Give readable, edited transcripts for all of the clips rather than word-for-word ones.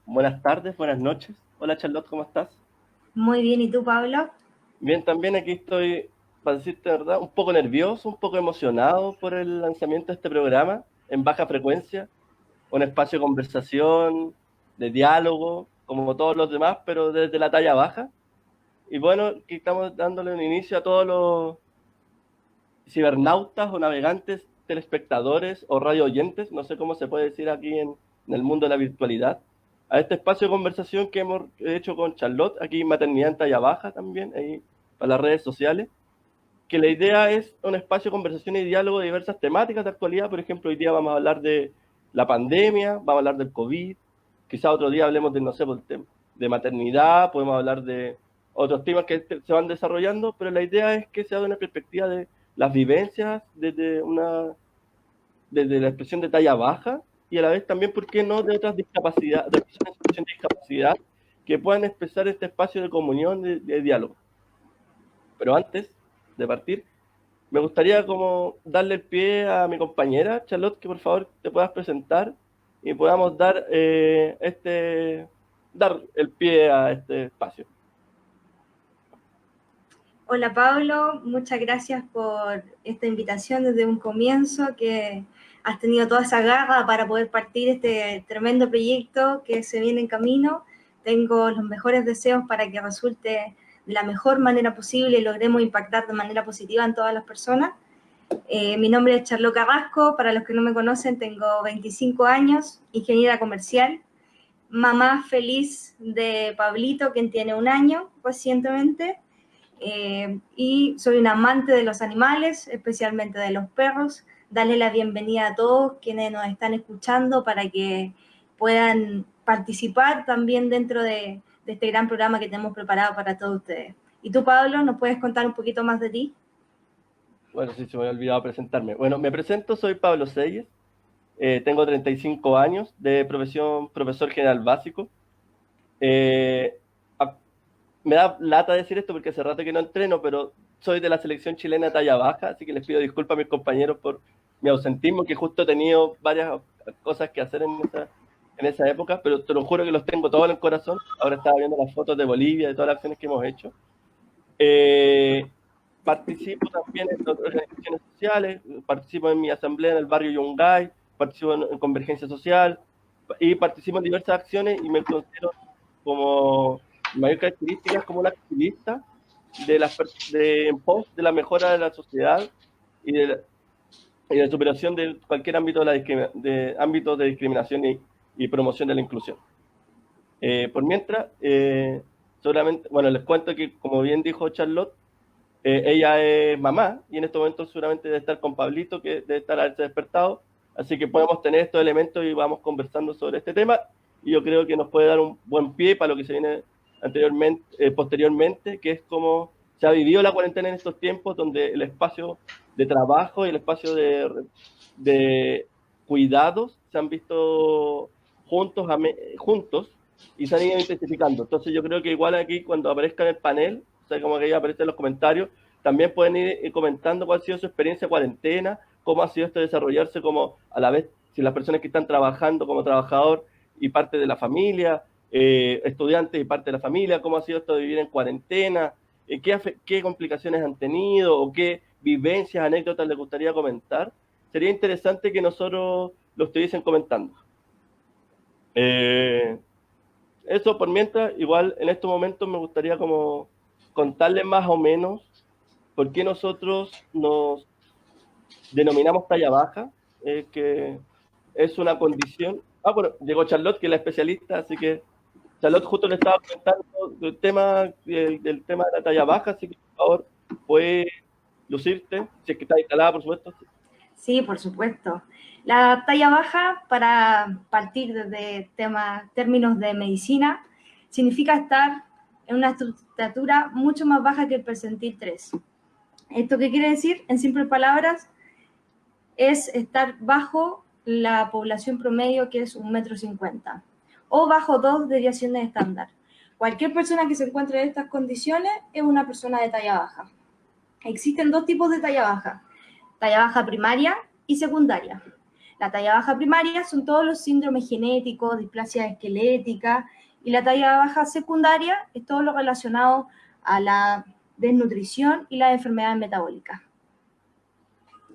Buenas tardes, buenas noches. Hola Charlotte, ¿cómo estás? Muy bien, ¿y tú, Pablo? Bien, también aquí estoy, para decirte la verdad, un poco nervioso, un poco emocionado por el lanzamiento de este programa en baja frecuencia, un espacio de conversación, de diálogo, como todos los demás, pero desde la talla baja. Y bueno, aquí estamos dándole un inicio a todos los cibernautas o navegantes, telespectadores o radio oyentes, no sé cómo se puede decir aquí en el mundo de la virtualidad, a este espacio de conversación que hemos hecho con Charlotte, aquí Maternidad en Talla Baja también, ahí para las redes sociales, que la idea es un espacio de conversación y diálogo de diversas temáticas de actualidad. Por ejemplo, hoy día vamos a hablar de la pandemia, vamos a hablar del COVID, quizá otro día hablemos de, no sé, de maternidad, podemos hablar de otros temas que se van desarrollando, pero la idea es que sea de una perspectiva de las vivencias desde la expresión de talla baja y a la vez también, ¿por qué no?, de otras discapacidades, de personas en situación de discapacidad que puedan expresar este espacio de comunión, de diálogo. Pero antes de partir, me gustaría como darle el pie a mi compañera, Charlotte, que por favor te puedas presentar y podamos dar el pie a este espacio. Hola, Pablo, muchas gracias por esta invitación desde un comienzo, que has tenido toda esa garra para poder partir este tremendo proyecto que se viene en camino. Tengo los mejores deseos para que resulte de la mejor manera posible y logremos impactar de manera positiva en todas las personas. Mi nombre es Charlotte Carrasco, para los que no me conocen, tengo 25 años, ingeniera comercial, mamá feliz de Pablito, quien tiene 1 año recientemente, y soy un amante de los animales, especialmente de los perros. Darle la bienvenida a todos quienes nos están escuchando para que puedan participar también dentro de este gran programa que tenemos preparado para todos ustedes. ¿Y tú, Pablo, nos puedes contar un poquito más de ti? Bueno, sí, se me había olvidado presentarme. Bueno, me presento, soy Pablo Selles, tengo 35 años, de profesión profesor general básico. Eh, a- Me da lata decir esto porque hace rato que no entreno, pero soy de la selección chilena talla baja, así que les pido disculpas a mis compañeros por mi ausentismo, que justo he tenido varias cosas que hacer en esa época, pero te lo juro que los tengo todos en el corazón. Ahora estaba viendo las fotos de Bolivia, de todas las acciones que hemos hecho. Eh, Participo también en organizaciones sociales, participo en mi asamblea en el barrio Yungay, participo en Convergencia Social y participo en diversas acciones y me considero como mayor característica como un activista en pos de la mejora de la sociedad y y de la superación de cualquier ámbito de ámbitos de discriminación y promoción de la inclusión. Por mientras, solamente, bueno, les cuento que, como bien dijo Charlotte, ella es mamá y en este momento seguramente debe estar con Pablito, que debe estar haberse despertado. Así que podemos tener estos elementos y vamos conversando sobre este tema. Y yo creo que nos puede dar un buen pie para lo que se viene posteriormente, que es cómo se ha vivido la cuarentena en estos tiempos, donde el espacio de trabajo y el espacio de cuidados se han visto juntos y se han ido intensificando. Entonces yo creo que igual aquí cuando aparezca en el panel, o sea, como que ahí aparece en los comentarios, también pueden ir comentando cuál ha sido su experiencia de cuarentena, cómo ha sido esto de desarrollarse como a la vez, si las personas que están trabajando como trabajador y parte de la familia, estudiantes y parte de la familia, cómo ha sido esto de vivir en cuarentena, qué complicaciones han tenido o qué vivencias, anécdotas les gustaría comentar. Sería interesante que nosotros lo estuviesen comentando. Eh, Eso por mientras, igual en estos momentos me gustaría como contarles más o menos por qué nosotros nos denominamos talla baja, que es una condición. Ah, bueno, llegó Charlotte, que es la especialista, así que Charlotte justo le estaba comentando del tema de la talla baja, así que por favor, puede lucirte, si es que está instalada, por supuesto. Sí, por supuesto. La talla baja, para partir desde términos de medicina, significa estar en una estatura mucho más baja que el percentil 3. ¿Esto qué quiere decir? En simples palabras, es estar bajo la población promedio, que es 1,50 m, o bajo 2 desviaciones estándar. Cualquier persona que se encuentre en estas condiciones es una persona de talla baja. Existen dos tipos de talla baja primaria y secundaria. La talla baja primaria son todos los síndromes genéticos, displasia esquelética, y la talla baja secundaria es todo lo relacionado a la desnutrición y las enfermedades metabólicas.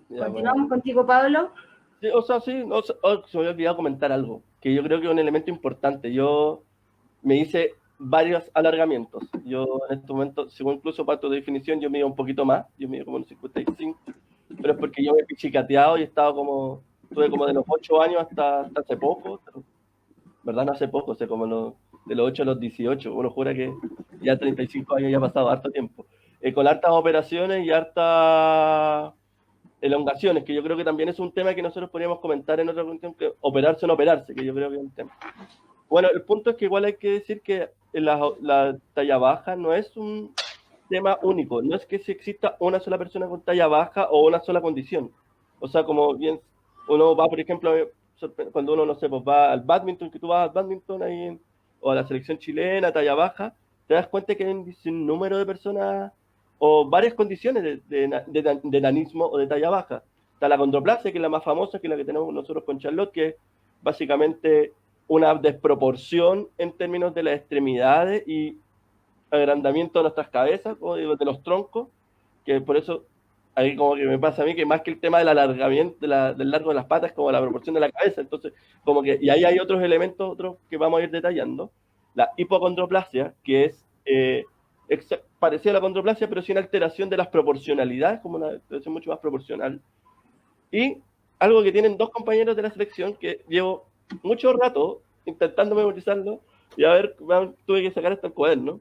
Ya, Continuamos bueno. contigo, Pablo. Sí, o sea, sí, se me había olvidado comentar algo, que yo creo que es un elemento importante. Yo me hice varios alargamientos. Yo en este momento, según incluso para tu definición, yo mido un poquito más, yo mido como unos 55, pero es porque yo me he pichicateado y he estado como, tuve como de los 8 años hasta hace poco, ¿verdad? No hace poco, o sea, como de los 8 a los 18. Uno jura que ya 35 años ya ha pasado harto tiempo. Con hartas operaciones y hartas elongaciones, que yo creo que también es un tema que nosotros podríamos comentar en otra cuestión, que operarse o no operarse, que yo creo que es un tema. Bueno, el punto es que igual hay que decir que la talla baja no es un tema único, no es que si exista una sola persona con talla baja o una sola condición. O sea, como bien uno va, por ejemplo, cuando uno, no sé, pues va al badminton, que tú vas al badminton ahí o a la selección chilena, talla baja, te das cuenta que hay un número de personas o varias condiciones de nanismo o de talla baja. Está la condroplasia, que es la más famosa, que es la que tenemos nosotros con Charlotte, que es básicamente una desproporción en términos de las extremidades y agrandamiento de nuestras cabezas o de los troncos, que por eso ahí como que me pasa a mí que más que el tema del alargamiento del largo de las patas, como la proporción de la cabeza. Entonces, como que, y ahí hay otros elementos, otros que vamos a ir detallando. La hipocondroplasia, que es parecida a la condroplasia, pero sin alteración de las proporcionalidades, como una alteración mucho más proporcional. Y algo que tienen dos compañeros de la selección, que llevo mucho rato intentando memorizarlo, y a ver, tuve que sacar hasta el cuaderno,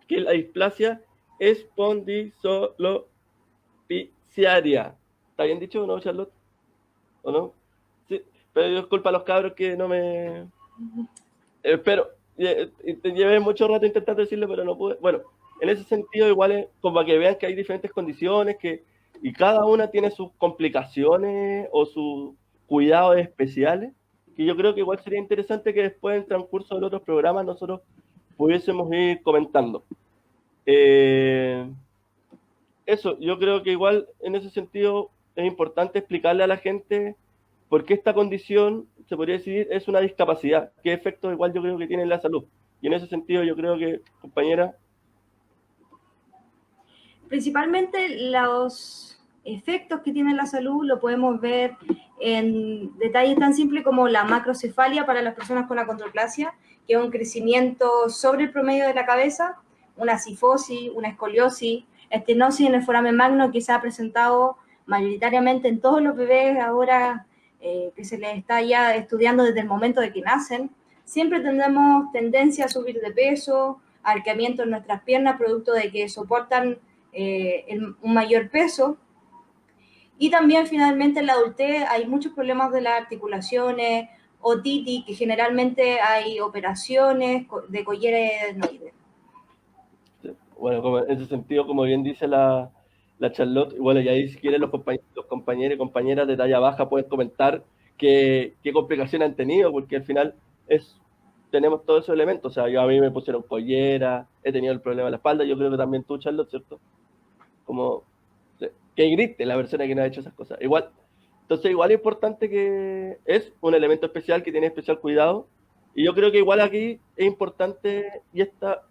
que es la displasia espondilopiciaria. ¿Está bien dicho o no, Charlotte? ¿O no? Sí, pero disculpa a los cabros que no me... pero te llevé mucho rato intentando decirlo, pero no pude. Bueno, en ese sentido igual es como para que vean que hay diferentes condiciones y cada una tiene sus complicaciones o sus cuidados especiales, que yo creo que igual sería interesante que después en el transcurso de otros programas nosotros pudiésemos ir comentando. Eso, yo creo que igual en ese sentido es importante explicarle a la gente por qué esta condición, se podría decir, es una discapacidad, qué efectos igual yo creo que tiene en la salud. Y en ese sentido yo creo que, compañera... Principalmente los efectos que tiene la salud lo podemos ver en detalles tan simples como la macrocefalia para las personas con acondroplasia, que es un crecimiento sobre el promedio de la cabeza, una cifosis, una escoliosis, estenosis en el foramen magno, que se ha presentado mayoritariamente en todos los bebés ahora que se les está ya estudiando desde el momento de que nacen. Siempre tendremos tendencia a subir de peso, arqueamiento en nuestras piernas, producto de que soportan un mayor peso. Y también finalmente en la adultez hay muchos problemas de las articulaciones, otitis, que generalmente hay operaciones de colleres adenoides. Bueno, como en ese sentido, como bien dice la Charlotte, bueno, y ahí si quieren los compañeros y compañeras de talla baja pueden comentar qué complicaciones han tenido, porque al final tenemos todos esos elementos. O sea, yo a mí me pusieron pollera, he tenido el problema de la espalda, yo creo que también tú, Charlotte, ¿cierto? Como que grite la persona que no ha hecho esas cosas. Igual, entonces igual es importante que es un elemento especial que tiene especial cuidado, y yo creo que igual aquí es importante, y esta,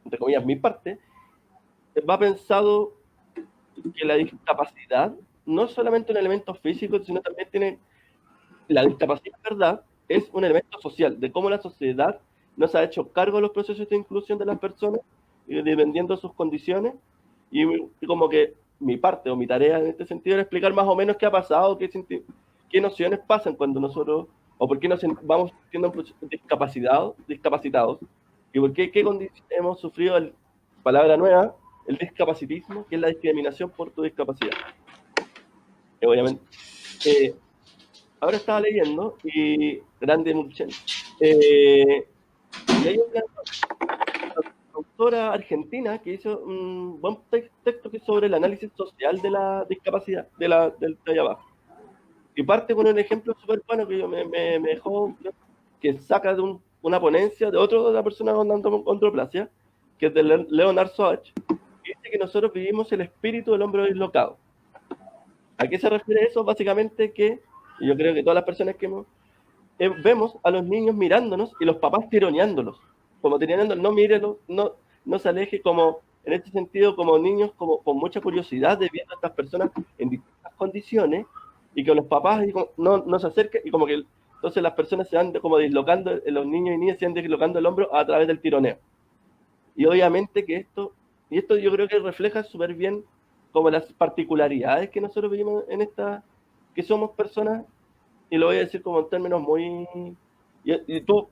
entre comillas, mi parte, va pensado que la discapacidad no es solamente un elemento físico, sino también tiene, la discapacidad, ¿verdad?, es un elemento social, de cómo la sociedad nos ha hecho cargo de los procesos de inclusión de las personas, y dependiendo de sus condiciones, y como que mi parte o mi tarea en este sentido era explicar más o menos qué ha pasado, qué nociones pasan cuando nosotros, o por qué nos vamos siendo discapacitados, y por qué condiciones hemos sufrido, palabra nueva, el discapacitismo, que es la discriminación por tu discapacidad. Obviamente. Ahora estaba leyendo, y grande Murchen, y hay una autora argentina que hizo un buen texto que es sobre el análisis social de la discapacidad, del talla baja. Y parte con un ejemplo súper bueno que me dejó, que saca de una ponencia de otra persona con androplasia, que es de Leonard Soach, que dice que nosotros vivimos el espíritu del hombre dislocado. ¿A qué se refiere eso? Básicamente que Y yo creo que todas las personas que vemos a los niños mirándonos y los papás tironeándolos, como tironeándolos, no mírelo, no se aleje, como en este sentido, como niños como con mucha curiosidad de viendo a estas personas en distintas condiciones y que los papás no se acerquen y como que entonces las personas se van como dislocando, los niños y niñas se van dislocando el hombro a través del tironeo. Y obviamente que esto yo creo que refleja súper bien como las particularidades que nosotros vivimos en esta, que somos personas, y lo voy a decir como en términos muy... Y tú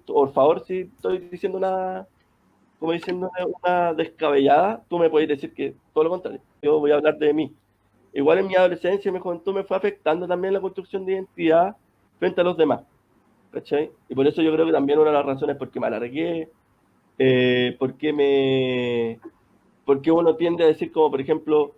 por favor, si estoy diciendo como diciendo una descabellada, tú me puedes decir que todo lo contrario, yo voy a hablar de mí. Igual en mi adolescencia y mi juventud me fue afectando también la construcción de identidad frente a los demás, ¿cachai? Y por eso yo creo que también una de las razones por qué me alargué, porque porque uno tiende a decir como, por ejemplo,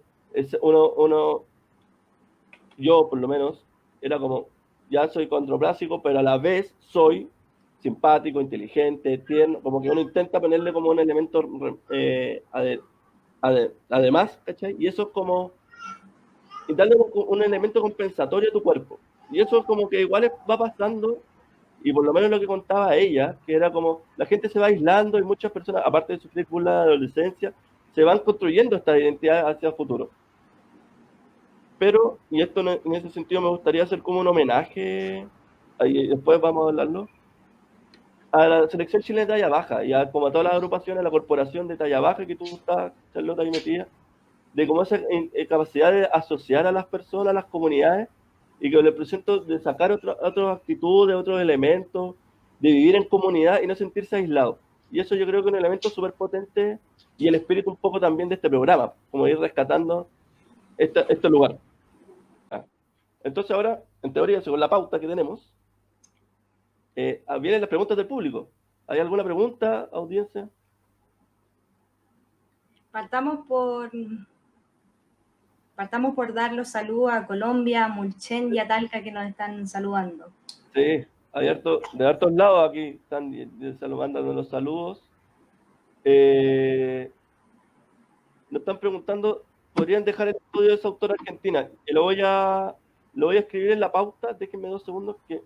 yo por lo menos, era como, ya soy controplásico, pero a la vez soy simpático, inteligente, tierno, como que uno intenta ponerle como un elemento además, ¿cachai? Y eso es como, y darle un elemento compensatorio a tu cuerpo. Y eso es como que igual va pasando, y por lo menos lo que contaba ella, que era como, la gente se va aislando y muchas personas, aparte de sufrir bullying en la adolescencia, se van construyendo esta identidad hacia el futuro. Pero, y esto en ese sentido me gustaría hacer como un homenaje, ahí después vamos a hablarlo, a la selección chilena de talla baja, y como a todas las agrupaciones, a la corporación de talla baja que tú estás, Charlotte, ahí metida, de cómo esa capacidad de asociar a las personas, a las comunidades, y que les presento de sacar otras actitudes, otros elementos, de vivir en comunidad y no sentirse aislado. Y eso yo creo que es un elemento súper potente y el espíritu un poco también de este programa, como ir rescatando este lugar. Entonces ahora, en teoría, según la pauta que tenemos, vienen las preguntas del público. ¿Hay alguna pregunta, audiencia? Partamos por dar los saludos a Colombia, a Mulchen y a Talca que nos están saludando. Sí, hay de hartos lados aquí están saludando los saludos. Nos están preguntando, ¿podrían dejar el estudio de esa autora argentina? Que lo voy a escribir en la pauta, déjenme 2 segundos que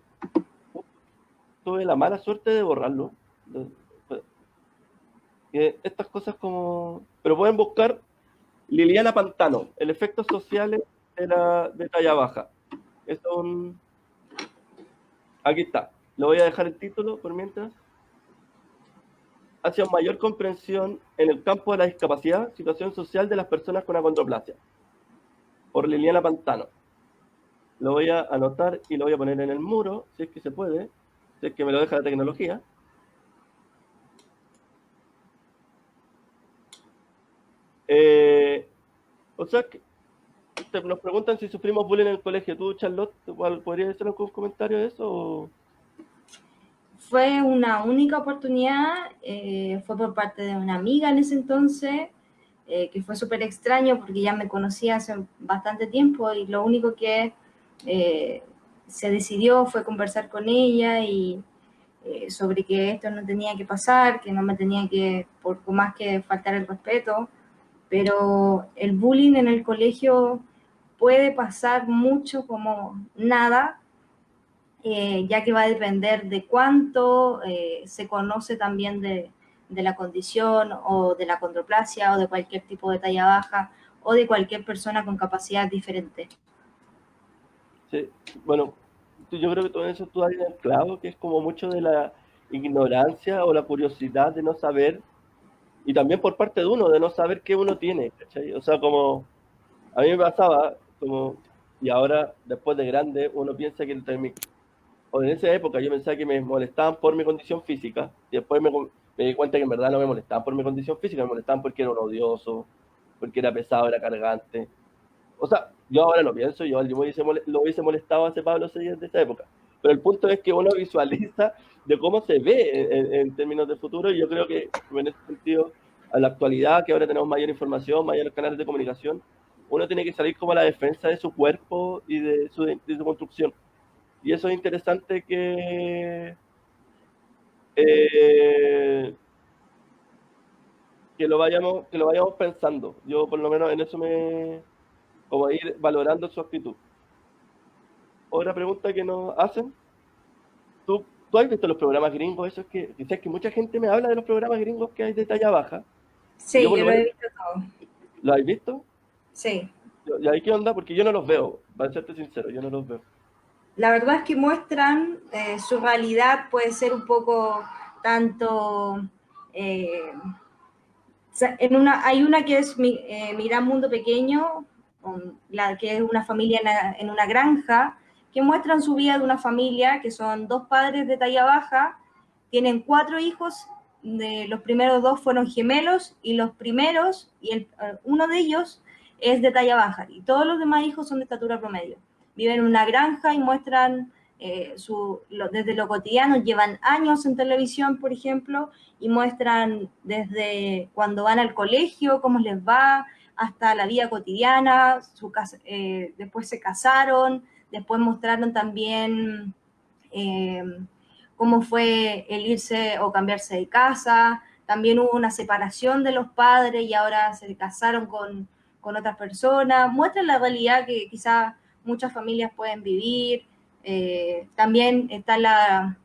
tuve la mala suerte de borrarlo. Estas cosas como... Pero pueden buscar Liliana Pantano, el efectos sociales de talla baja. Es un... Aquí está. Le voy a dejar el título por mientras. Hacia mayor comprensión en el campo de la discapacidad, situación social de las personas con acondroplasia. Por Liliana Pantano. Lo voy a anotar y lo voy a poner en el muro, si es que se puede, si es que me lo deja la tecnología. O sea, nos preguntan si sufrimos bullying en el colegio. ¿Tú, Charlotte, podrías hacer algún comentario de eso? Fue una única oportunidad, fue por parte de una amiga en ese entonces, que fue súper extraño porque ya me conocía hace bastante tiempo y lo único que se decidió fue conversar con ella y sobre que esto no tenía que pasar, que no me tenía que, por más que faltar el respeto, pero el bullying en el colegio puede pasar mucho como nada, ya que va a depender de cuánto se conoce también de la condición o de la condroplasia o de cualquier tipo de talla baja o de cualquier persona con capacidad diferente. Sí, bueno, yo creo que todo eso tú has en el clavo, que es como mucho de la ignorancia o la curiosidad de no saber, y también por parte de uno, de no saber qué uno tiene, ¿cachai? O sea, como a mí me pasaba, como, y ahora, después de grande, uno piensa que o en esa época yo pensaba que me molestaban por mi condición física, y después me di cuenta que en verdad no me molestaban por mi condición física, me molestaban porque era un odioso, porque era pesado, era cargante. O sea, yo ahora lo pienso, yo lo hubiese molestado a ese Pablo Seguías de esa época. Pero el punto es que uno visualiza de cómo se ve en términos de futuro, y yo creo que en ese sentido, a la actualidad, que ahora tenemos mayor información, mayores canales de comunicación, uno tiene que salir como a la defensa de su cuerpo y de su construcción. Y eso es interesante eh, que lo vayamos pensando. Yo por lo menos en eso como ir valorando su actitud. otra pregunta que nos hacen. ¿Tú has visto los programas gringos? Eso es que, quizás que mucha gente me habla de los programas gringos que hay de talla baja. Y yo Sí, por yo lo lo he menos, visto todo. ¿lo has visto? Sí. ¿Y ahí qué onda? Porque yo no los veo, para serte sincero, yo no los veo. La verdad es que muestran su realidad, puede ser un poco tanto... eh, hay una que es Mi Gran Mundo Pequeño, la que es una familia en una granja, que muestran su vida de una familia que son dos padres de talla baja, tienen 4 hijos, los primeros 2 fueron gemelos y los primeros, uno de ellos es de talla baja y todos los demás hijos son de estatura promedio. Viven en una granja y muestran desde lo cotidiano, llevan años en televisión, por ejemplo, y muestran desde cuando van al colegio, cómo les va, hasta la vida cotidiana, después se casaron, después mostraron también eh, cómo fue el irse o cambiarse de casa, también hubo una separación de los padres y ahora se casaron con otras personas, muestran la realidad que quizás muchas familias pueden vivir, también está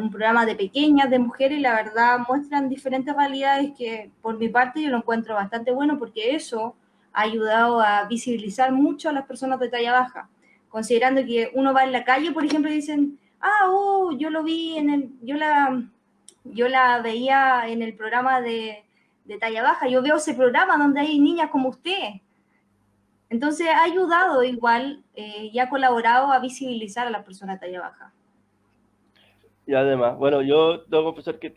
un programa de pequeñas, de mujeres, y la verdad muestran diferentes realidades que por mi parte yo lo encuentro bastante bueno porque eso ha ayudado a visibilizar mucho a las personas de talla baja, considerando que uno va en la calle, por ejemplo, y dicen, yo lo vi yo la veía en el programa de talla baja, yo veo ese programa donde hay niñas como usted. Entonces ha ayudado igual y ha colaborado a visibilizar a las personas de talla baja. Y además, bueno, yo debo confesar que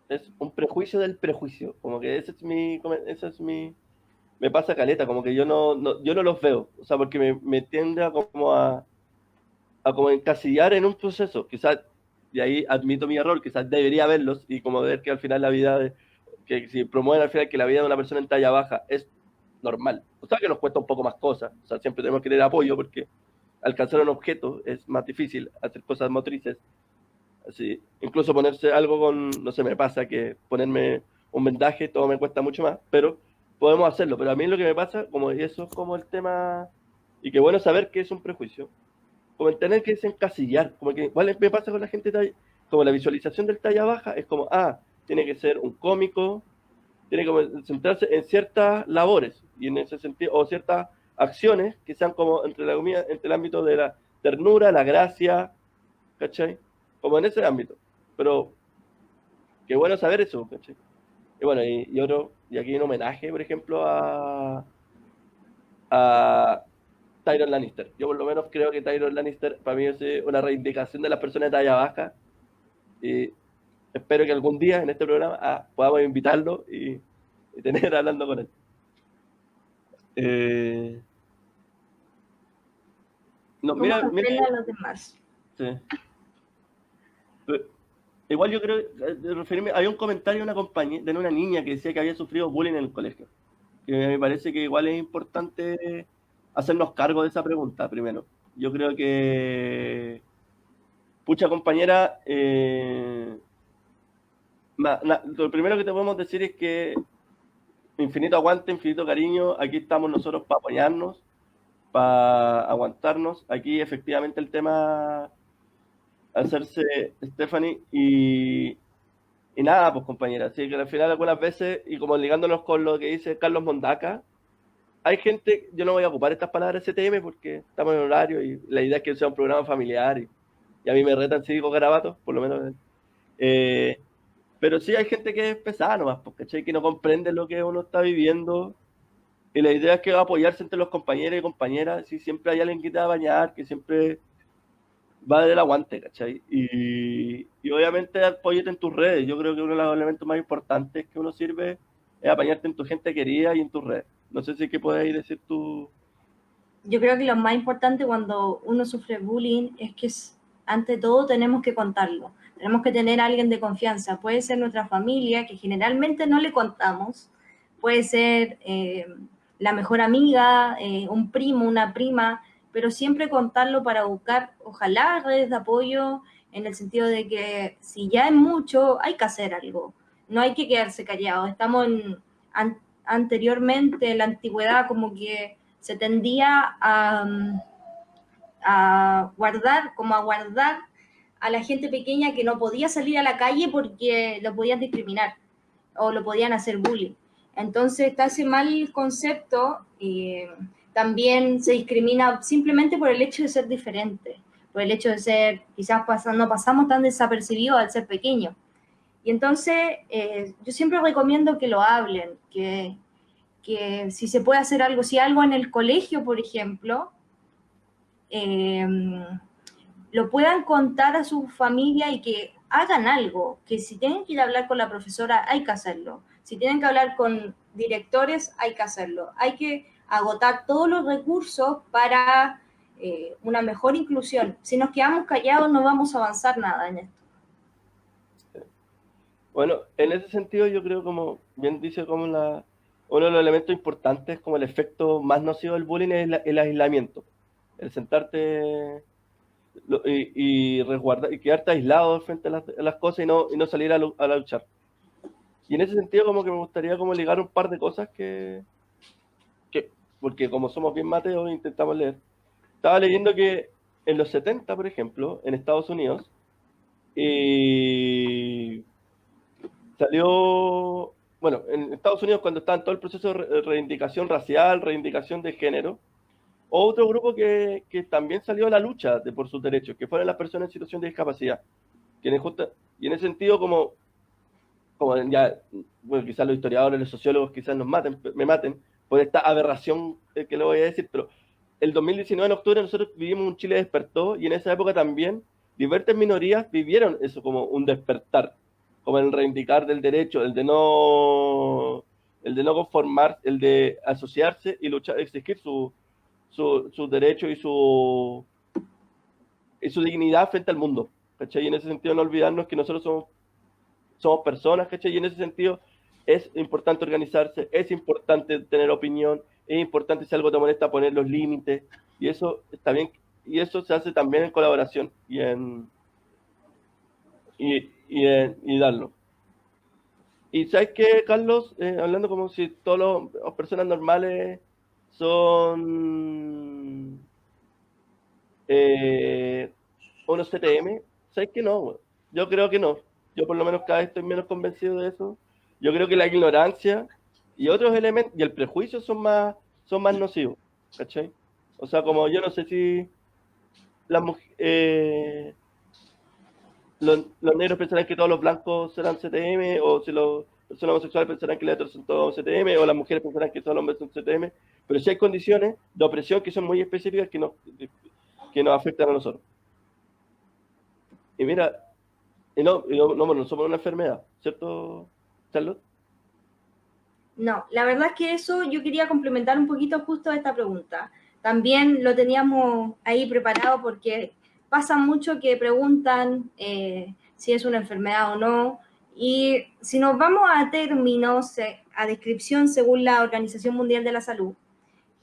es un prejuicio del prejuicio, como que me pasa caleta, como que yo no los veo, o sea, porque me tiende a como encasillar en un proceso, quizás, y ahí admito mi error, quizás debería verlos y como ver que al final que si promueven al final que la vida de una persona en talla baja es normal, o sea, que nos cuesta un poco más cosas, o sea, siempre tenemos que tener apoyo porque alcanzar un objeto es más difícil, hacer cosas motrices, así, incluso ponerse algo no sé, me pasa que ponerme un vendaje, todo me cuesta mucho más, pero podemos hacerlo, pero a mí lo que me pasa, como eso es como el tema, y qué bueno saber que es un prejuicio, como el tener que desencasillar, como que igual me pasa con la gente como la visualización del talla baja, es como, tiene que ser un cómico, tiene que centrarse en ciertas labores, y en ese sentido, o ciertas acciones que sean como entre entre el ámbito de la ternura, la gracia, ¿cachai? Como en ese ámbito. Pero qué bueno saber eso, ¿cachai? Y bueno, y aquí un homenaje, por ejemplo, a Tyrion Lannister. Yo por lo menos creo que Tyrion Lannister para mí es una reivindicación de las personas de talla baja y espero que algún día en este programa podamos invitarlo y tener hablando con él. No, ¿Cómo mira, nos mira, ven a los demás? sí. Igual yo creo, de referirme, había un comentario de una compañía, de una niña que decía que había sufrido bullying en el colegio. Que me parece que igual es importante hacernos cargo de esa pregunta primero. Yo creo que, pucha compañera, lo primero que te podemos decir es que infinito aguante, infinito cariño, aquí estamos nosotros para apoyarnos, para aguantarnos. Aquí efectivamente el tema hacerse Stephanie y nada, pues compañera, así que al final algunas veces, y como ligándonos con lo que dice Carlos Mondaca, hay gente, yo no voy a ocupar estas palabras STM porque estamos en horario y la idea es que sea un programa familiar y a mí me retan si digo garabatos, por lo menos. Eh, pero sí hay gente que es pesada nomás, porque que no comprende lo que uno está viviendo y la idea es que va a apoyarse entre los compañeros y compañeras, si siempre hay alguien que te va a bañar, que siempre va del aguante, ¿cachai? Y obviamente apóyate en tus redes. Yo creo que uno de los elementos más importantes que uno sirve es apañarte en tu gente querida y en tus redes. No sé si qué puedes decir tú. Yo creo que lo más importante cuando uno sufre bullying es que ante todo tenemos que contarlo. Tenemos que tener a alguien de confianza. Puede ser nuestra familia, que generalmente no le contamos. Puede ser la mejor amiga, un primo, una prima, pero siempre contarlo para buscar, ojalá, redes de apoyo, en el sentido de que si ya es mucho, hay que hacer algo. No hay que quedarse callado. Anteriormente, en la antigüedad, como que se tendía a guardar a la gente pequeña que no podía salir a la calle porque lo podían discriminar o lo podían hacer bullying. Entonces está ese mal concepto y también se discrimina simplemente por el hecho de ser diferente, por el hecho de ser, quizás no pasamos tan desapercibidos al ser pequeños. Y entonces yo siempre recomiendo que lo hablen, que si se puede hacer algo, si algo en el colegio, por ejemplo, eh, lo puedan contar a su familia y que hagan algo, que si tienen que ir a hablar con la profesora, hay que hacerlo. Si tienen que hablar con directores, hay que hacerlo. Hay que agotar todos los recursos para una mejor inclusión. Si nos quedamos callados, no vamos a avanzar nada en esto. Bueno, en ese sentido yo creo, como bien dice, como uno de los elementos importantes, como el efecto más nocivo del bullying es el aislamiento. El sentarte y resguardar y quedarte aislado frente a las cosas y no salir a luchar. Y en ese sentido como que me gustaría como ligar un par de cosas porque como somos bien mateos intentamos leer. Estaba leyendo que en los 70, por ejemplo, en Estados Unidos, salió, bueno, en Estados Unidos cuando estaba en todo el proceso de reivindicación racial, reivindicación de género, otro grupo que también salió a la lucha por sus derechos, que fueron las personas en situación de discapacidad. Y en ese sentido, como ya, bueno, quizás los historiadores, los sociólogos quizás me maten por esta aberración que le voy a decir, pero el 2019 en octubre nosotros vivimos un Chile despertó y en esa época también diversas minorías vivieron eso como un despertar, como el reivindicar del derecho, el de no conformar, el de asociarse y luchar, exigir su derecho y su dignidad frente al mundo, ¿cachai? Y en ese sentido no olvidarnos que nosotros somos personas, ¿cachai? Y en ese sentido es importante organizarse, es importante tener opinión, es importante si algo te molesta poner los límites, y eso está bien, y eso se hace también en colaboración y darlo. Y sabes qué, Carlos, hablando como si todas las personas normales son unos CTM, ¿sabes que no? Yo creo que no. Yo por lo menos cada vez estoy menos convencido de eso. Yo creo que la ignorancia y otros elementos, y el prejuicio son más nocivos, ¿cachai? O sea, como yo no sé si las los negros pensarán que todos los blancos serán CTM, o si los personas homosexuales pensarán que los otros son todos CTM, o las mujeres pensarán que todos los hombres son CTM, pero sí hay condiciones de opresión que son muy específicas que nos afectan a nosotros. Y mira, no somos una enfermedad, ¿cierto, Charlotte? No, la verdad es que eso yo quería complementar un poquito justo esta pregunta. También lo teníamos ahí preparado porque pasa mucho que preguntan si es una enfermedad o no. Y si nos vamos a términos, a descripción según la Organización Mundial de la Salud,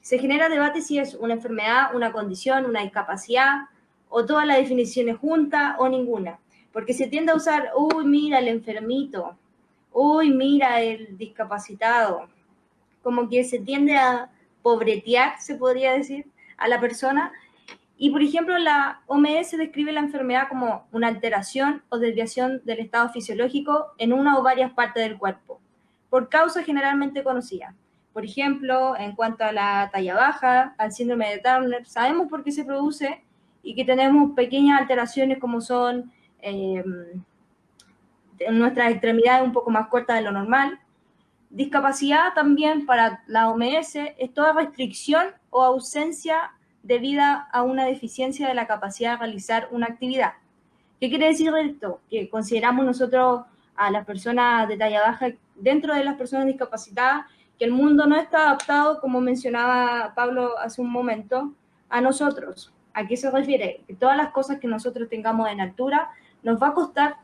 se genera debate si es una enfermedad, una condición, una discapacidad, o todas las definiciones juntas o ninguna. Porque se tiende a usar, uy, mira el enfermito, uy, mira el discapacitado. Como que se tiende a pobretear, se podría decir, a la persona. Y, por ejemplo, la OMS describe la enfermedad como una alteración o desviación del estado fisiológico en una o varias partes del cuerpo, por causa generalmente conocida. Por ejemplo, en cuanto a la talla baja, al síndrome de Turner, sabemos por qué se produce y que tenemos pequeñas alteraciones como son nuestras extremidades un poco más cortas de lo normal. Discapacidad también para la OMS es toda restricción o ausencia debida a una deficiencia de la capacidad de realizar una actividad. ¿Qué quiere decir esto? Que consideramos nosotros a las personas de talla baja dentro de las personas discapacitadas, que el mundo no está adaptado, como mencionaba Pablo hace un momento, a nosotros. ¿A qué se refiere? Que todas las cosas que nosotros tengamos en altura nos va a costar,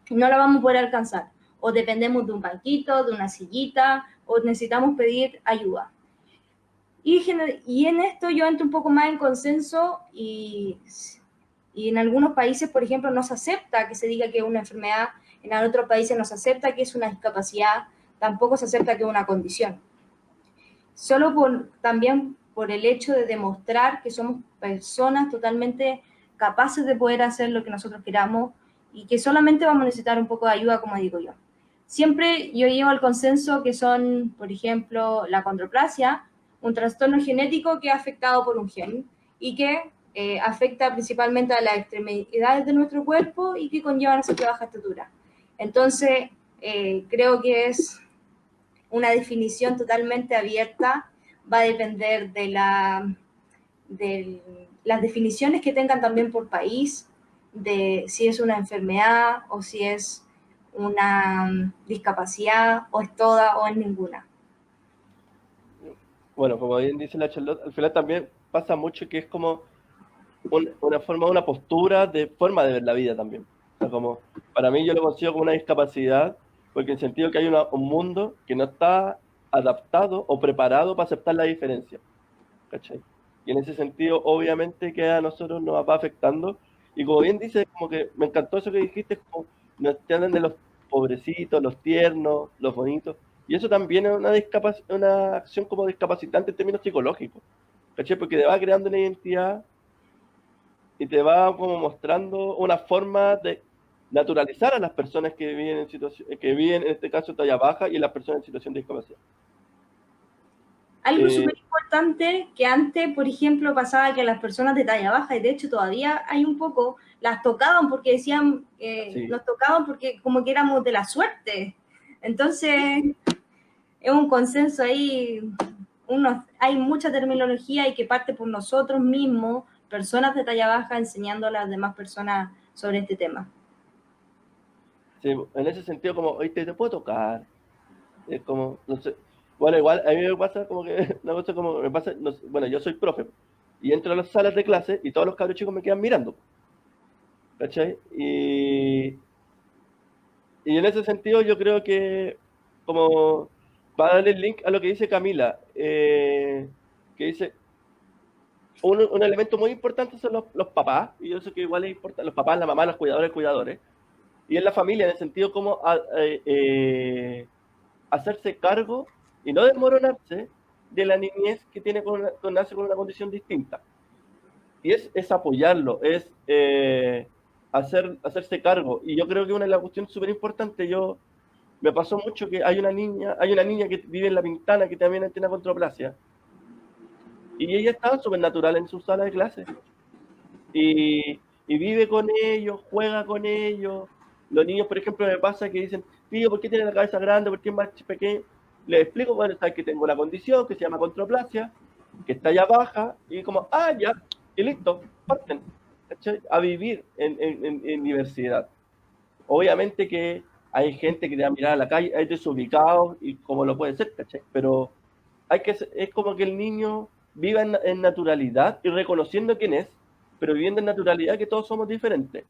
no la vamos a poder alcanzar. O dependemos de un banquito, de una sillita, o necesitamos pedir ayuda. Y en esto yo entro un poco más en consenso y en algunos países, por ejemplo, no se acepta que se diga que es una enfermedad, en otros países no se acepta que es una discapacidad, tampoco se acepta que es una condición. También por el hecho de demostrar que somos personas totalmente capaces de poder hacer lo que nosotros queramos y que solamente vamos a necesitar un poco de ayuda, como digo yo. Siempre yo llevo al consenso que son, por ejemplo, la condroplasia, un trastorno genético que es afectado por un gen y que afecta principalmente a las extremidades de nuestro cuerpo y que conllevan esa baja estatura. Entonces, creo que es una definición totalmente abierta, va a depender de las definiciones que tengan también por país, de si es una enfermedad o si es una discapacidad o es toda o es ninguna. Bueno, como bien dice la Charlotte, al final también pasa mucho que es como una forma, una postura, de forma de ver la vida también. O sea, como, para mí yo lo considero como una discapacidad, porque en el sentido que hay un mundo que no está adaptado o preparado para aceptar la diferencia, ¿cachai? Y en ese sentido, obviamente, que a nosotros nos va afectando. Y como bien dice, como que me encantó eso que dijiste, como nos entienden de los pobrecitos, los tiernos, los bonitos. Y eso también es una acción como discapacitante en términos psicológicos, ¿cachai? Porque te va creando una identidad y te va como mostrando una forma de naturalizar a las personas que viven en situación, que viven en este caso talla baja y las personas en situación de discapacidad. Algo súper importante que antes, por ejemplo, pasaba que las personas de talla baja, y de hecho todavía hay un poco, las tocaban porque decían, Sí. nos tocaban porque como que éramos de la suerte. Entonces, es un consenso ahí, hay mucha terminología y que parte por nosotros mismos, personas de talla baja, enseñando a las demás personas sobre este tema. Sí, en ese sentido, como, oye, te puedo tocar. Es como, no sé. Bueno, igual a mí me pasa como que, una cosa como, me pasa, no sé, bueno, yo soy profe, y entro a las salas de clase y todos los cabros chicos me quedan mirando, ¿cachai? Y en ese sentido yo creo que, como, para darle el link a lo que dice Camila, que dice, un elemento muy importante son los papás, y yo sé que igual es importante, los papás, la mamá, los cuidadores, y en la familia, en el sentido como hacerse cargo y no desmoronarse de la niñez que tiene nace con una condición distinta. Y es apoyarlo, es hacerse cargo. Y yo creo que una de las cuestiones súper importantes, me pasó mucho que hay una niña que vive en La Pintana que también tiene controplasia. Y ella estaba súper natural en su sala de clase. Y vive con ellos, juega con ellos. Los niños, por ejemplo, me pasa que dicen, tío, ¿por qué tiene la cabeza grande? ¿Por qué es más pequeño? Les explico, bueno, sabes que tengo una condición que se llama controplasia, que está ya baja, y como, ya, y listo, parten, ¿cachai? A vivir en diversidad. Obviamente que hay gente que te va a mirar a la calle, hay desubicados, y como lo puede ser, ¿cachai? Pero es como que el niño viva en naturalidad y reconociendo quién es, pero viviendo en naturalidad que todos somos diferentes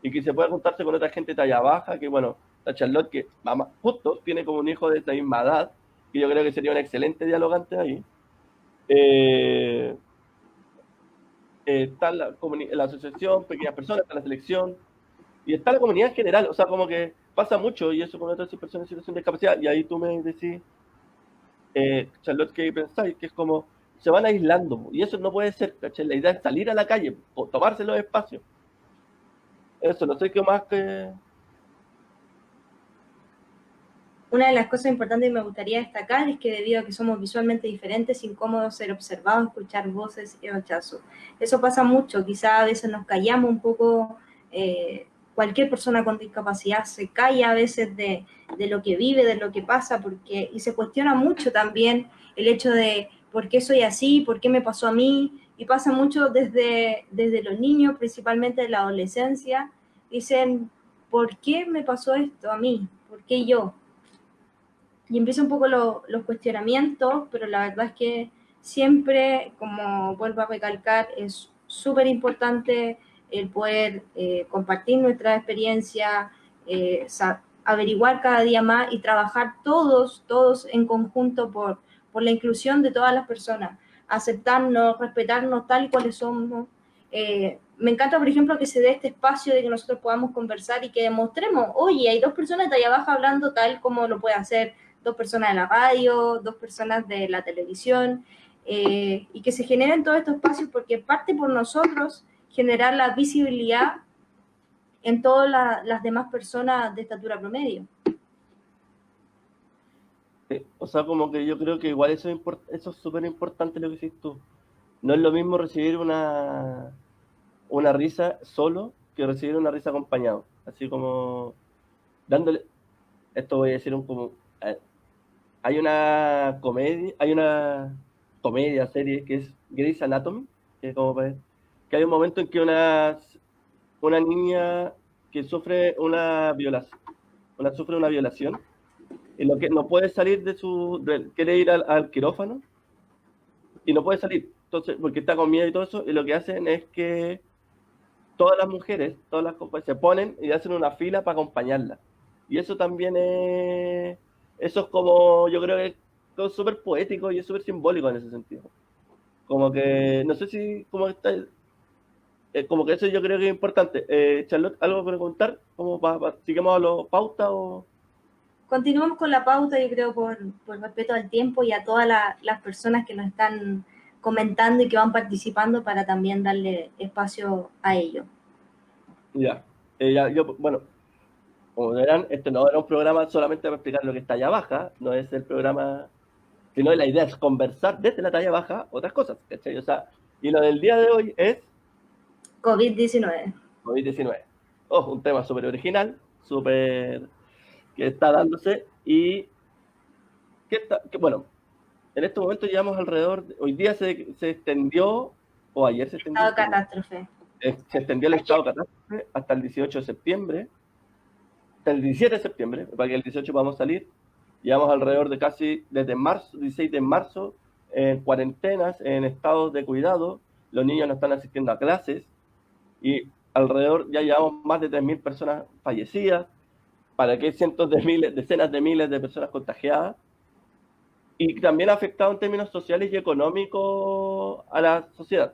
y que se pueda juntarse con otra gente talla baja, que bueno, la Charlotte, que mamá, justo tiene como un hijo de esta misma edad, que yo creo que sería un excelente dialogante ahí. Está la asociación, pequeñas personas, está la selección, y está la comunidad en general, o sea, como que pasa mucho, y eso con otras personas en situación de discapacidad, y ahí tú me decís, Charlotte, ¿qué pensáis? Que es como, se van aislando, y eso no puede ser, ¿cachai? La idea es salir a la calle, o tomarse los espacios. Eso, no sé qué más que... Una de las cosas importantes que me gustaría destacar es que debido a que somos visualmente diferentes, es incómodo ser observados, escuchar voces y rechazo. Eso pasa mucho, quizá a veces nos callamos un poco, cualquier persona con discapacidad se calla a veces de lo que vive, de lo que pasa, y se cuestiona mucho también el hecho de por qué soy así, por qué me pasó a mí, y pasa mucho desde los niños, principalmente de la adolescencia, dicen, ¿por qué me pasó esto a mí? ¿Por qué yo? Y empieza un poco los cuestionamientos, pero la verdad es que siempre, como vuelvo a recalcar, es súper importante el poder compartir nuestra experiencia, averiguar cada día más y trabajar todos en conjunto por la inclusión de todas las personas, aceptarnos, respetarnos tal y cuales somos. Me encanta, por ejemplo, que se dé este espacio de que nosotros podamos conversar y que demostremos, oye, hay dos personas de allá abajo hablando tal como lo puede hacer dos personas de la radio, dos personas de la televisión, y que se generen todos estos espacios, porque parte por nosotros generar la visibilidad en todas las demás personas de estatura promedio. O sea, como que yo creo que igual eso es súper importante lo que hiciste tú. No es lo mismo recibir una risa solo que recibir una risa acompañado. Así como dándole, esto voy a decir hay una comedia, serie que es Grey's Anatomy, que es como que hay un momento en que una niña que sufre una violación y lo que no puede salir quiere ir al quirófano y no puede salir, entonces, porque está con miedo y todo eso, y lo que hacen es que todas las mujeres, todas las compañeras se ponen y hacen una fila para acompañarla. Y eso también eso es como, yo creo que es súper poético y es súper simbólico en ese sentido. Como que, no sé si, como que eso yo creo que es importante. Charlotte, ¿algo para contar? ¿Sigamos a los pautas o...? Continuamos con la pauta, yo creo, por respeto al tiempo y a todas las personas que nos están comentando y que van participando para también darle espacio a ello. Ya. Bueno, como verán, este no era un programa solamente para explicar lo que está allá abajo, no es el programa, sino la idea es conversar desde la talla baja otras cosas, ¿cachai? O sea, y lo del día de hoy es COVID-19. COVID-19. Un tema súper original, súper que está dándose y bueno, en este momento llevamos hoy día se extendió, o ayer se extendió. Estado de catástrofe. Se extendió el estado de catástrofe hasta el 18 de septiembre, hasta el 17 de septiembre, para que el 18 podamos salir. Llevamos alrededor de casi desde marzo, 16 de marzo, en cuarentenas, en estados de cuidado. Los niños no están asistiendo a clases y alrededor ya llevamos más de 3.000 personas fallecidas, para que cientos de miles, decenas de miles de personas contagiadas. Y también ha afectado en términos sociales y económicos a la sociedad.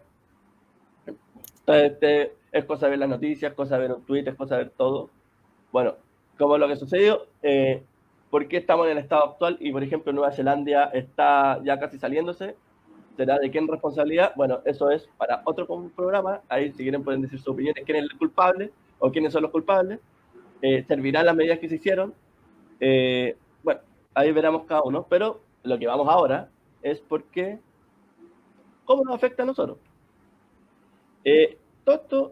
Entonces, es cosa de ver las noticias, cosa de ver un tweet, es cosa de ver todo. Bueno, como lo que sucedió, ¿por qué estamos en el estado actual? Y, por ejemplo, Nueva Zelanda está ya casi saliéndose. ¿Será de quién responsabilidad? Bueno, eso es para otro programa. Ahí, si quieren, pueden decir su opinión de quién es el culpable o quiénes son los culpables. Servirán las medidas que se hicieron. Bueno, ahí veremos cada uno. Pero lo que vamos ahora es cómo nos afecta a nosotros. Todo esto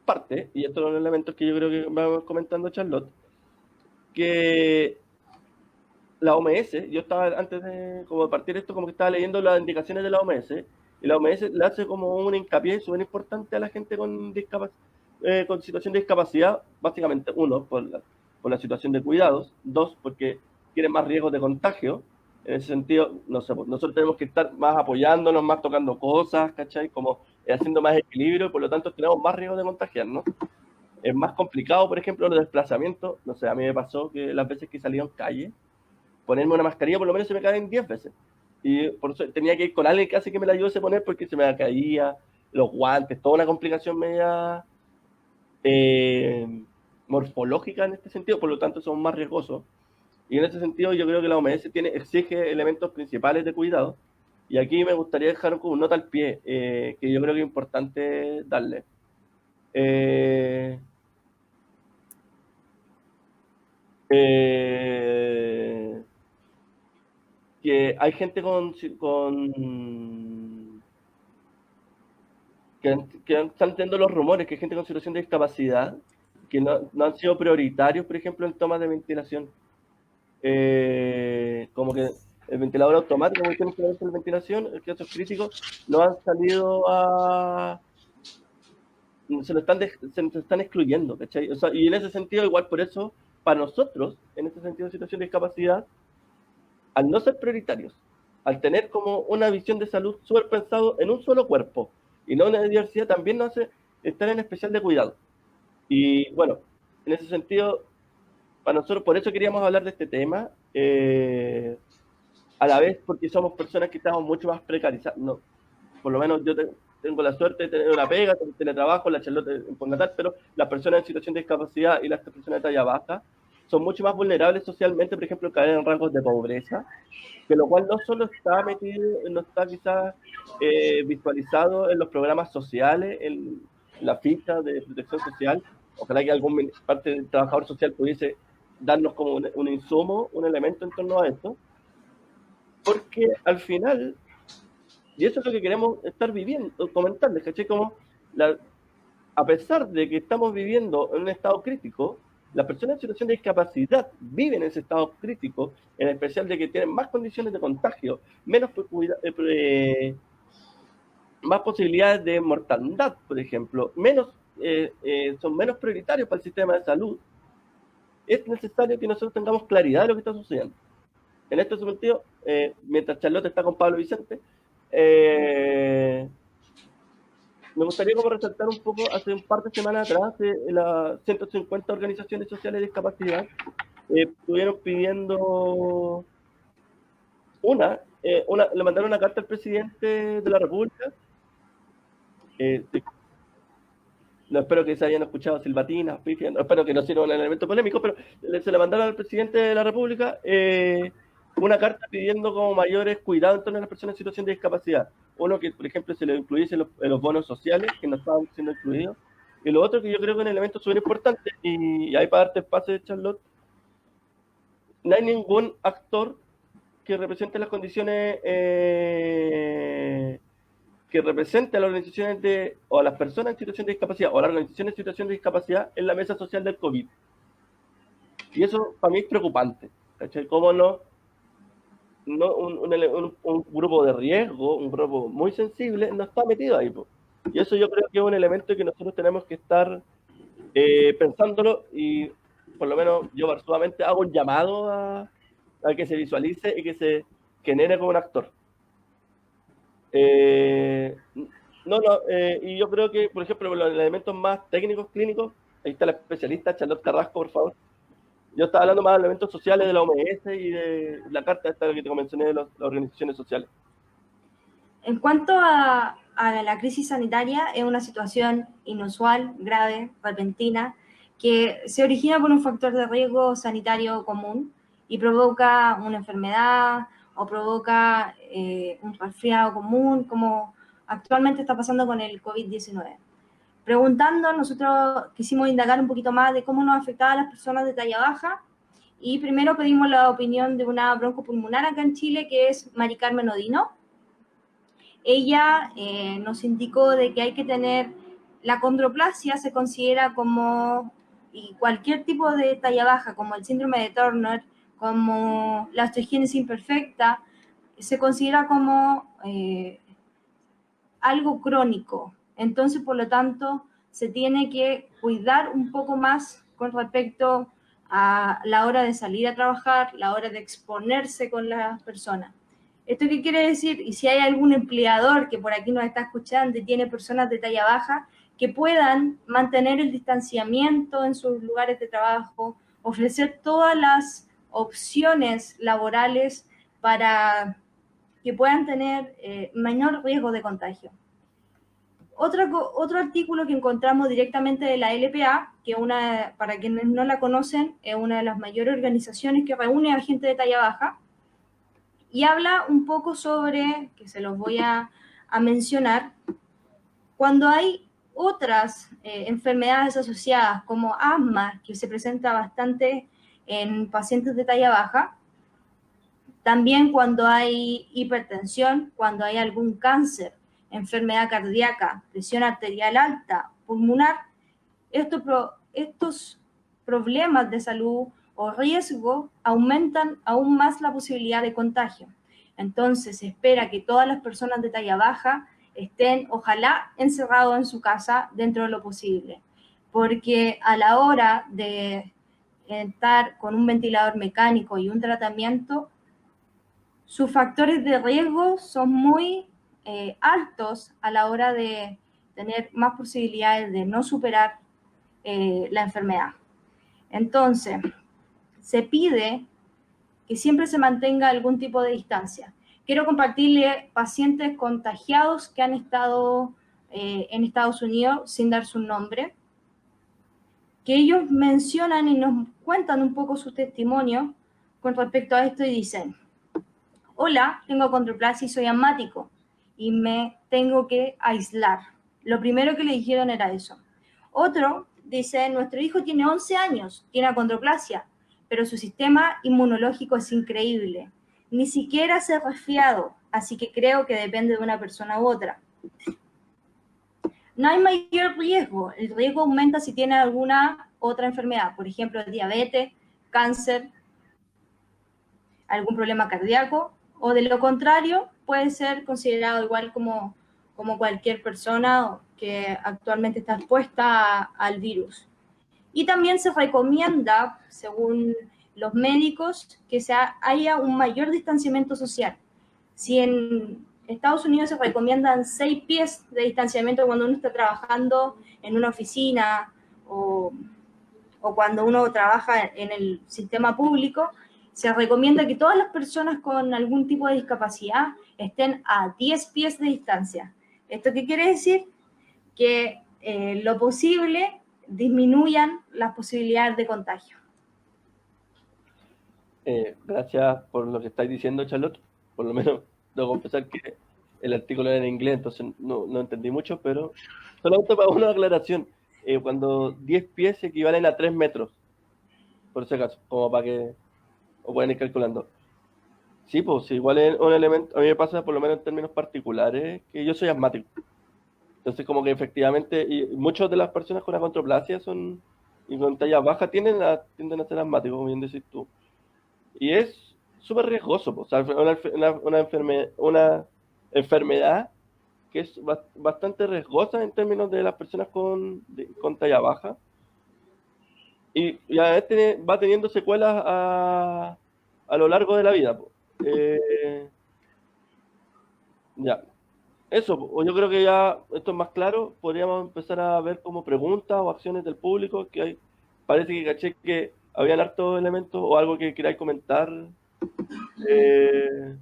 parte, y estos son los elementos que yo creo que vamos comentando Charlotte, que la OMS, yo estaba antes de partir esto, como que estaba leyendo las indicaciones de la OMS, y la OMS le hace como un hincapié súper importante a la gente con situación de discapacidad, básicamente, uno, por la situación de cuidados, dos, porque tienen más riesgos de contagio. En ese sentido, no sé, nosotros tenemos que estar más apoyándonos, más tocando cosas, ¿cachai? Como haciendo más equilibrio, y por lo tanto tenemos más riesgo de contagiarnos. Es más complicado, por ejemplo, los desplazamientos. No sé, a mí me pasó que las veces que salí en calle, ponerme una mascarilla por lo menos se me caen 10 veces. Y por eso tenía que ir con alguien casi que me la ayudase a poner porque se me caía, los guantes, toda una complicación media morfológica en este sentido, por lo tanto son más riesgosos. Y en ese sentido yo creo que la OMS exige elementos principales de cuidado. Y aquí me gustaría dejar como nota al pie, que yo creo que es importante darle. Que hay gente que están teniendo los rumores que hay gente con situación de discapacidad que no han sido prioritarios, por ejemplo, en tomas de ventilación. Como que el ventilador automático, como tiene que ver con la ventilación, el casos críticos, no han salido se están excluyendo, ¿cachai? O sea, y en ese sentido, igual por eso, para nosotros, en este sentido de situación de discapacidad, al no ser prioritarios, al tener como una visión de salud súper pensado en un solo cuerpo y no una diversidad, también nos hace estar en especial de cuidado. Y bueno, en ese sentido, para nosotros, por eso queríamos hablar de este tema, a la vez porque somos personas que estamos mucho más precarizadas. No, por lo menos yo tengo la suerte de tener una pega, tener teletrabajo, la Charlotte en postnatal, pero las personas en situación de discapacidad y las personas de talla baja son mucho más vulnerables socialmente, por ejemplo, caer en rangos de pobreza, que lo cual no solo está metido, no está quizás visualizado en los programas sociales, en la ficha de protección social. Ojalá que algún parte del trabajador social pudiese darnos como un insumo, un elemento en torno a esto, porque al final, y eso es lo que queremos estar viviendo, comentarles, ¿cachai? Como a pesar de que estamos viviendo en un estado crítico, las personas en situación de discapacidad viven en ese estado crítico, en especial de que tienen más condiciones de contagio, menos más posibilidades de mortandad, por ejemplo, son menos prioritarios para el sistema de salud. Es necesario que nosotros tengamos claridad de lo que está sucediendo. En este sentido, mientras Charlotte está con Pablo Vicente, me gustaría como resaltar un poco, hace un par de semanas atrás, las 150 organizaciones sociales de discapacidad estuvieron pidiendo le mandaron una carta al presidente de la República. Eh, no espero que se hayan escuchado silbatinas, pifias, no, espero que no sirva un elemento polémico, pero se le mandaron al presidente de la República una carta pidiendo como mayores cuidados en torno a las personas en situación de discapacidad. Uno, que por ejemplo se le incluyese en los bonos sociales, que no estaban siendo incluidos. Y lo otro, que yo creo que es un elemento súper importante, y ahí para darte espacio de Charlotte, no hay ningún actor que represente las condiciones, que represente a las organizaciones o a las personas en situación de discapacidad, o a las organizaciones en situación de discapacidad en la mesa social del COVID. Y eso para mí es preocupante, ¿cachai? ¿Cómo no? Un grupo de riesgo, un grupo muy sensible, no está metido ahí, po. Y eso yo creo que es un elemento que nosotros tenemos que estar pensándolo, y por lo menos yo personalmente hago un llamado a que se visualice y que se genere como un actor. Y yo creo que, por ejemplo, los elementos más técnicos, clínicos, ahí está la especialista Charlotte Carrasco, por favor. Yo estaba hablando más de elementos sociales de la OMS y de la carta esta que te mencioné de las organizaciones sociales. En cuanto a la crisis sanitaria, es una situación inusual, grave, repentina, que se origina por un factor de riesgo sanitario común y provoca una enfermedad o provoca un resfriado común, como actualmente está pasando con el COVID-19. Preguntando, nosotros quisimos indagar un poquito más de cómo nos afectaba a las personas de talla baja, y primero pedimos la opinión de una broncopulmonar acá en Chile, que es Mari Carmen Odino. Ella nos indicó de que hay que tener, la condroplasia se considera como, y cualquier tipo de talla baja, como el síndrome de Turner, como la osteogénesis imperfecta, se considera como algo crónico. Entonces, por lo tanto, se tiene que cuidar un poco más con respecto a la hora de salir a trabajar, la hora de exponerse con las personas. ¿Esto qué quiere decir? Y si hay algún empleador que por aquí nos está escuchando y tiene personas de talla baja, que puedan mantener el distanciamiento en sus lugares de trabajo, ofrecer todas las opciones laborales para que puedan tener menor riesgo de contagio. Otro artículo que encontramos directamente de la LPA, que para quienes no la conocen, es una de las mayores organizaciones que reúne a gente de talla baja, y habla un poco sobre, que se los voy a mencionar, cuando hay otras enfermedades asociadas como asma, que se presenta bastante en pacientes de talla baja, también cuando hay hipertensión, cuando hay algún cáncer, enfermedad cardíaca, presión arterial alta, pulmonar, estos problemas de salud o riesgo aumentan aún más la posibilidad de contagio. Entonces se espera que todas las personas de talla baja estén, ojalá, encerrados en su casa dentro de lo posible, porque a la hora de estar con un ventilador mecánico y un tratamiento, sus factores de riesgo son muy altos a la hora de tener más posibilidades de no superar la enfermedad. Entonces, se pide que siempre se mantenga algún tipo de distancia. Quiero compartirle pacientes contagiados que han estado en Estados Unidos, sin dar su nombre. que ellos mencionan y nos cuentan un poco su testimonio con respecto a esto y dicen: hola, tengo achondroplasia y soy asmático y me tengo que aislar. Lo primero que le dijeron era eso. Otro dice: nuestro hijo tiene 11 años, tiene achondroplasia, pero su sistema inmunológico es increíble. Ni siquiera se ha resfriado, así que creo que depende de una persona u otra. No hay mayor riesgo. El riesgo aumenta si tiene alguna otra enfermedad, por ejemplo, diabetes, cáncer, algún problema cardíaco, o de lo contrario, puede ser considerado igual como cualquier persona que actualmente está expuesta al virus. Y también se recomienda, según los médicos, que haya un mayor distanciamiento social. Si en Estados Unidos se recomiendan 6 pies de distanciamiento cuando uno está trabajando en una oficina o cuando uno trabaja en el sistema público, se recomienda que todas las personas con algún tipo de discapacidad estén a 10 pies de distancia. ¿Esto qué quiere decir? Que lo posible disminuyan las posibilidades de contagio. Gracias por lo que estáis diciendo, Charlotte. Por lo menos debo confesar que el artículo era en inglés, entonces no entendí mucho, pero solamente para una aclaración. Cuando 10 pies equivalen a 3 metros, por ese caso, como para que o pueden ir calculando. Sí, pues igual es un elemento, a mí me pasa por lo menos en términos particulares, que yo soy asmático. Entonces como que efectivamente, y muchas de las personas con achondroplasia y con talla baja tienden a ser asmáticos, como bien decís tú. Y es súper riesgoso, pues, o sea, una enfermedad que es bastante riesgosa en términos de las personas con talla baja. Y a veces va teniendo secuelas a lo largo de la vida. Ya, eso, o yo creo que ya esto es más claro. Podríamos empezar a ver como preguntas o acciones del público que hay. Parece que caché que habían hartos elementos o algo que queráis comentar. Eh,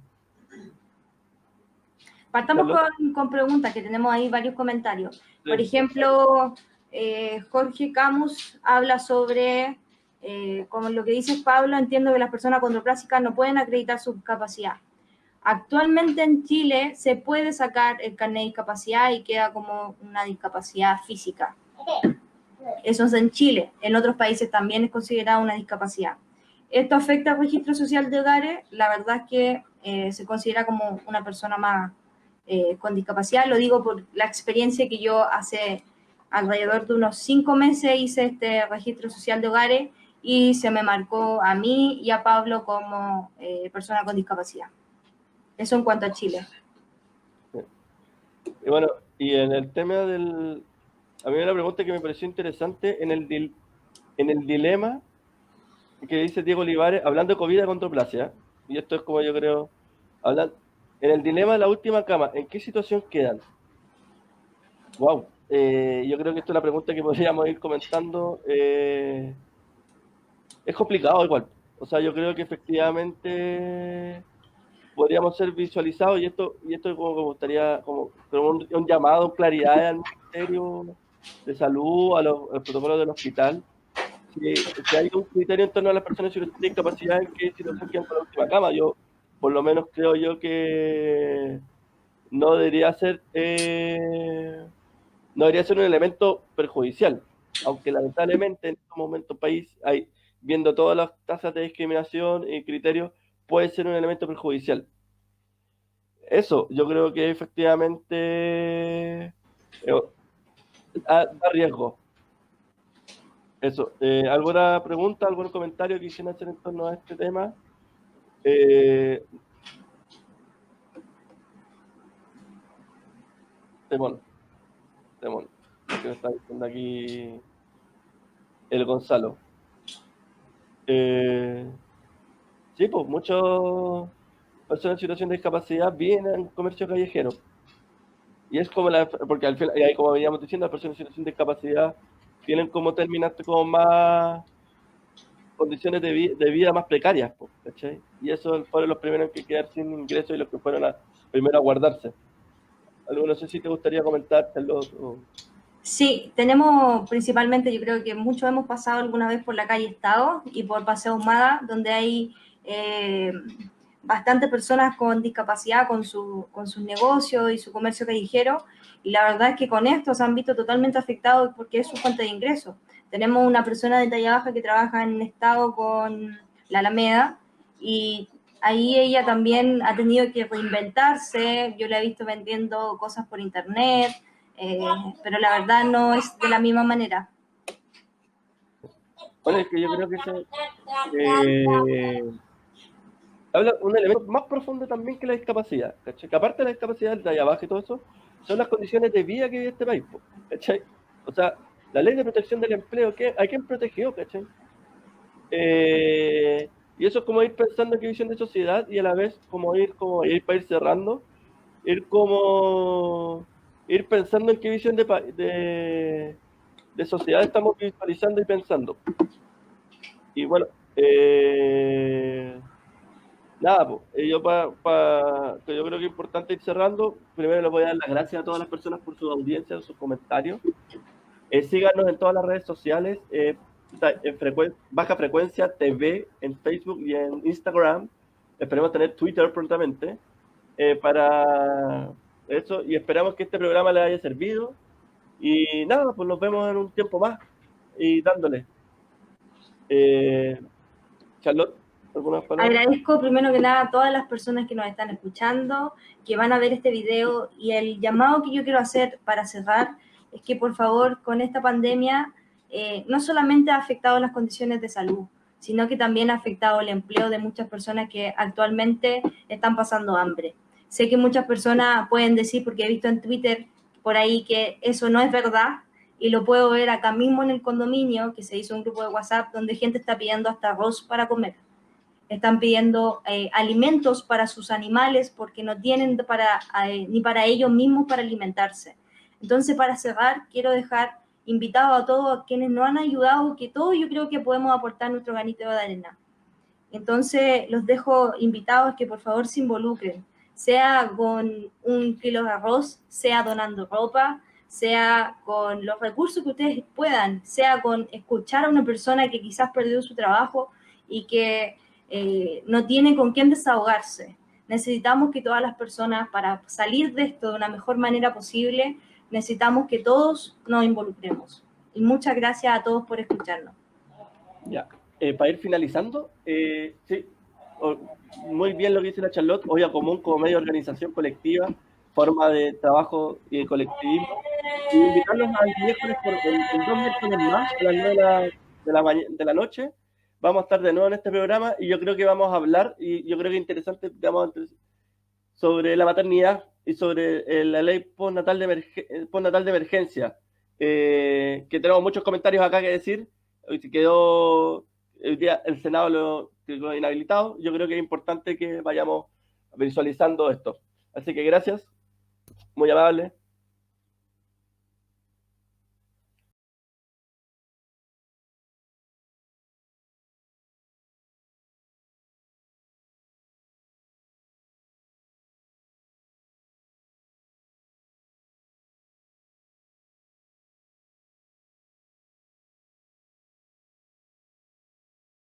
Partamos Charlotte. con preguntas, que tenemos ahí varios comentarios. Por Sí. ejemplo, Jorge Camus habla sobre, como lo que dice Pablo, entiendo que las personas condroplásicas no pueden acreditar su capacidad. Actualmente en Chile se puede sacar el carnet de discapacidad y queda como una discapacidad física. Eso es en Chile. En otros países también es considerada una discapacidad. Esto afecta al registro social de hogares. La verdad es que se considera como una persona más con discapacidad. Lo digo por la experiencia que yo hace alrededor de unos 5 meses hice este registro social de hogares y se me marcó a mí y a Pablo como persona con discapacidad. Eso en cuanto a Chile. Y bueno, y en el tema a mí una pregunta que me pareció interesante en el dilema que dice Diego Olivares, hablando de COVID y achondroplasia, y esto es como yo creo, hablan, en el dilema de la última cama, ¿en qué situación quedan? Wow, yo creo que esto es la pregunta que podríamos ir comentando. Es complicado igual, o sea, yo creo que efectivamente podríamos ser visualizados y esto como que me gustaría, como un llamado, claridad al Ministerio de Salud, al protocolo del hospital. Si hay un criterio en torno a las personas con discapacidad, ¿en qué situación quedan con la última cama? Yo, por lo menos, creo yo que no debería ser, no debería ser un elemento perjudicial, aunque lamentablemente en estos momentos país viendo todas las tasas de discriminación y criterios, puede ser un elemento perjudicial. Eso, yo creo que efectivamente da riesgo. Eso. ¿Alguna pregunta, algún comentario que quisieran hacer en torno a este tema? Temón, lo que me está diciendo aquí el Gonzalo. Sí, pues muchas personas en situación de discapacidad vienen en comercio callejero. Y es como porque al final, y ahí como veníamos diciendo, las personas en situación de discapacidad tienen como terminaste como más condiciones de vida más precarias, pues, ¿cachai? Y eso fueron los primeros en que quedar sin ingresos y los que fueron primero a guardarse. Algo, no sé si te gustaría comentar, Carlos. Sí, tenemos principalmente, yo creo que muchos hemos pasado alguna vez por la calle Estado y por Paseo Humada, donde hay eh, bastantes personas con discapacidad con sus negocios y su comercio callejero, y la verdad es que con esto se han visto totalmente afectados porque es su fuente de ingreso. Tenemos una persona de talla baja que trabaja en Estado con la Alameda, y ahí ella también ha tenido que reinventarse. Yo la he visto vendiendo cosas por internet, eh, pero la verdad no es de la misma manera. Bueno, es que yo creo que eh, habla un elemento más profundo también que la discapacidad, ¿cachai? Que aparte de la discapacidad, el de allá abajo y todo eso, son las condiciones de vida que vive este país, ¿cachai? O sea, la ley de protección del empleo, ¿a quién protegió, cachai? Y eso es como ir pensando en qué visión de sociedad y a la vez como ir para ir cerrando, ir pensando en qué visión de sociedad estamos visualizando y pensando. Y bueno, nada, pues, yo creo que es importante ir cerrando. Primero les voy a dar las gracias a todas las personas por su audiencia, sus comentarios. Síganos en todas las redes sociales, Baja Frecuencia TV en Facebook y en Instagram. Esperemos tener Twitter prontamente para eso, y esperamos que este programa les haya servido. Y nada, pues nos vemos en un tiempo más y dándole. Eh, Charlotte, ¿algunas palabras? Agradezco primero que nada a todas las personas que nos están escuchando, que van a ver este video, y el llamado que yo quiero hacer para cerrar es que por favor con esta pandemia no solamente ha afectado las condiciones de salud, sino que también ha afectado el empleo de muchas personas que actualmente están pasando hambre. Sé que muchas personas pueden decir, porque he visto en Twitter por ahí, que eso no es verdad, y lo puedo ver acá mismo en el condominio, que se hizo un grupo de WhatsApp donde gente está pidiendo hasta arroz para comer. Están pidiendo alimentos para sus animales porque no tienen ni para ellos mismos para alimentarse. Entonces, para cerrar, quiero dejar invitado a todos a quienes nos han ayudado, que todos yo creo que podemos aportar nuestro granito de arena. Entonces, los dejo invitados que por favor se involucren, sea con 1 kilo de arroz, sea donando ropa, sea con los recursos que ustedes puedan, sea con escuchar a una persona que quizás perdió su trabajo y que no tiene con quién desahogarse. Necesitamos que todas las personas, para salir de esto de una mejor manera posible, necesitamos que todos nos involucremos. Y muchas gracias a todos por escucharnos. Ya. Para ir finalizando, sí, muy bien lo que dice la Charlotte, olla común como medio de organización colectiva, forma de trabajo y de colectivismo. Y invitarlos al miércoles, en 2 miércoles más, a las 9 de la noche. Vamos a estar de nuevo en este programa y yo creo que vamos a hablar, y yo creo que es interesante, digamos, sobre la maternidad y sobre la ley postnatal de emergencia, que tenemos muchos comentarios acá que decir. Hoy se quedó, el día el Senado lo quedó inhabilitado. Yo creo que es importante que vayamos visualizando esto. Así que gracias, muy amable.